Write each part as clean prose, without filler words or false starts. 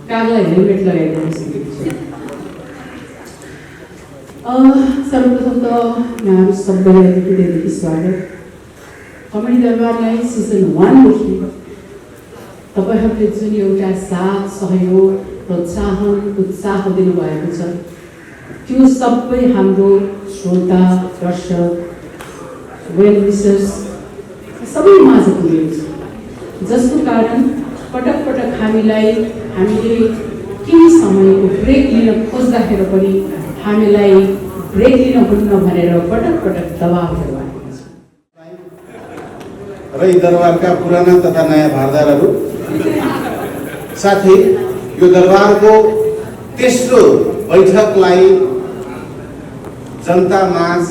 कागलाई हेलमेट लगाइदिनु सक्नुहुन्छ। सर्वप्रथम त यहाँ सबैलाई हृदयदेखि स्वागत। कमेडी दरबारलाई सिजन 1 देखि तपाईहरुले जुन एउटा साथ सहयोग प्रोत्साहन उत्साह दिनुभएको छ त्यो सबै हाम्रो श्रोता दर्शक वेल विशर्स सबै माझ पुगेको छ, जसको कारण पटक पटक हामीले केही समयको ब्रेक लिन खोज्दाखेरि पनि हामीलाई ब्रेक लिन हुन्न भनेर पटक पटक दबाव गर्नुभएको छ। र यी दरबारका पुराना तथा नयाँ भारदारहरू साथै यो दरबारको तेस्रो बैठकलाई जनता माझ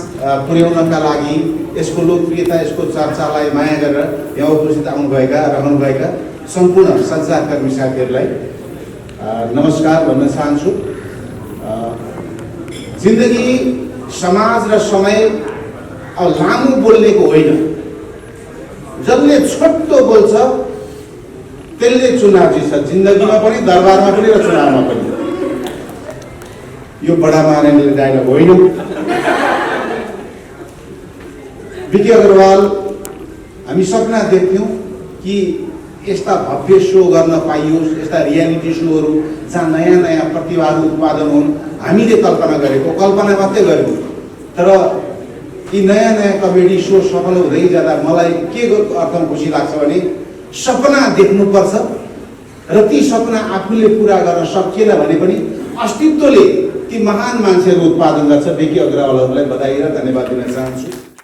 पुर्याउनका लागि यसको लोकप्रियता यसको चर्चालाई माया गरेर यहाँ उपस्थित आउनुभएका रहनुभएका सम्पूर्ण सञ्चारकर्मी साथीहरूलाई नमस्कार भन्न चाहन्छु। जिन्दगी समाज र समय अब लामो बोल्नेको होइन, जसले छोटो बोल्छ त्यसले चुनाव जित्छ, जिन्दगीमा पनि दरबारमा पनि र चुनावमा पनि। यो बडा माननीय डायलग होइन। विकी अग्रवाल हामी सपना देख्थ्यौँ कि यस्ता भव्य शो गर्न पाइयोस्, यस्ता रियालिटी सोहरू जहाँ नयाँ नयाँ प्रतिभाहरू उत्पादन हुन्। हामीले कल्पना गरेको कल्पना मात्रै गरेको, तर यी नयाँ नयाँ कमेडी सो सफल हुँदै जाँदा मलाई के अर्थमा खुसी लाग्छ भने सपना देख्नुपर्छ र ती सपना आफूले पुरा गर्न सकिएन भने पनि अस्तित्वले ती महान मान्छेहरू उत्पादन गर्छ। विकी अग्रवालहरूलाई बधाई र धन्यवाद दिन चाहन्छु।